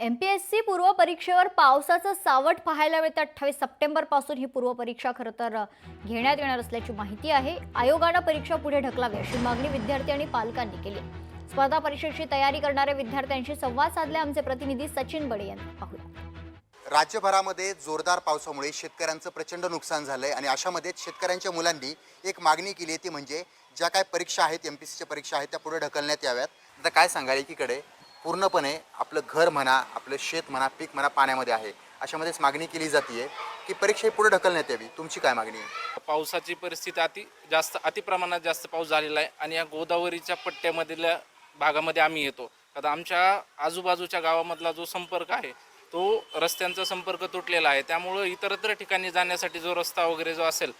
MPSC पूर्व परीक्षेवर पावसाचं सावट पाहायला मिळतं। 28 सप्टेंबर पासून ही पूर्व परीक्षा खरं तर घेण्यात येणार असल्याची माहिती आहे। आयोगानं परीक्षा पुढे ढकलावी अशी मागणी विद्यार्थी आणि पालकांनी केली आहे। स्पर्धा परीक्षेची तयारी करणाऱ्या विद्यार्थ्यांशी संवाद साधले आमचे प्रतिनिधी सचिन बडे यांनी। पाहूया। राज्यभरामध्ये जोरदार पावसामुळे शेतकऱ्यांचं प्रचंड नुकसान झालंय आणि अशामध्ये शेतकऱ्यांच्या मुलांनी एक मागणी केली आहे ती म्हणजे ज्या काय परीक्षा आहेत एमपीएससीच्या परीक्षा आहेत त्या पुढे ढकलण्यात याव्यात। आता काय सांगाल, एकीकडे पूर्णपणे आपलं घर म्हणा आपलं शेत म्हणा पीक म्हणा पाण्यामध्ये आहे, अशामध्येच मागणी केली जाते की परीक्षा पुढे ढकलण्यात यावी। तुमची काय मागणी आहे? पावसाची परिस्थिती अतिप्रमाणात जास्त पाऊस झालेला आहे आणि या गोदावरीच्या पट्ट्यामधल्या भागामध्ये आम्ही येतो। आता आमच्या आजूबाजूच्या गावामधला जो संपर्क आहे तो रस्त्यांचा संपर्क तुटलेला आहे, त्यामुळं इतरत्र ठिकाणी जाण्यासाठी जो रस्ता वगैरे जो असेल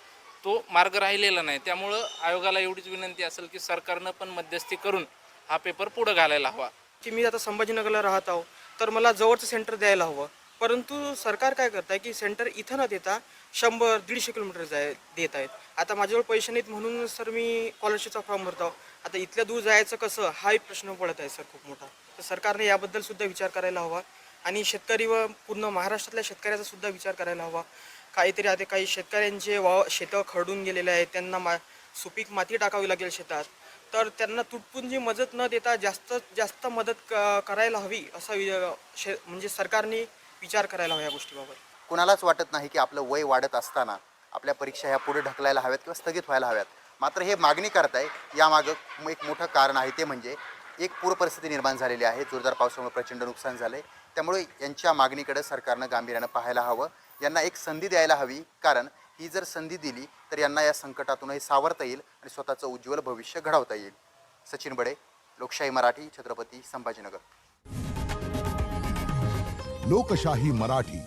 तो मार्ग राहिलेला नाही। त्यामुळं आयोगाला एवढीच विनंती असेल की सरकारनं पण मध्यस्थी करून हा पेपर पुढे घालायला हवा। की मी आता संभाजीनगरला राहत आहो तर मला जवळचं सेंटर द्यायला हवं, परंतु सरकार काय करत आहे की सेंटर इथं न देता 100-150 किलोमीटर देत आहेत। आता माझ्याजवळ पैसे नाहीत म्हणून सर मी स्कॉलरशिपचा फॉर्म भरतो। आता इथल्या दूर जायचं कसं हाही प्रश्न पडत आहे सर खूप मोठा। तर सरकारने याबद्दल सुद्धा विचार करायला हवा आणि शेतकरी व पूर्ण महाराष्ट्रातल्या शेतकऱ्याचा सुद्धा विचार करायला हवा। काहीतरी आता काही शेतकऱ्यांचे शेतं खरडून गेलेले आहेत, त्यांना सुपीक माती टाकावी लागेल शेतात, तर त्यांना तुटपुंजी मदत न देता जास्त मदत करायला हवी असा म्हणजे सरकारने विचार करायला हवा या गोष्टीबाबत। कुणालाच वाटत नाही की आपलं वय वाढत असताना आपल्या परीक्षा ह्या पुढे ढकलायला हव्यात किंवा स्थगित व्हायला हव्यात। मात्र हे मागणी करताय यामागं एक मोठं कारण आहे, ते म्हणजे एक पूर परिस्थिती निर्माण झालेली आहे। जोरदार पावसामुळे प्रचंड नुकसान झाले, त्यामुळे यांच्या मागणीकडे सरकारनं गांभीर्यानं पाहायला हवं, यांना एक संधी द्यायला हवी। कारण ही जर संधी दिली तर यांना या संकटातूनही सावरता येईल आणि स्वतःचं उज्ज्वल भविष्य घडवता येईल। सचिन बडे, लोकशाही मराठी, छत्रपती संभाजीनगर। लोकशाही मराठी,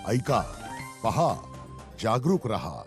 ऐका, पहा, जागरूक रहा।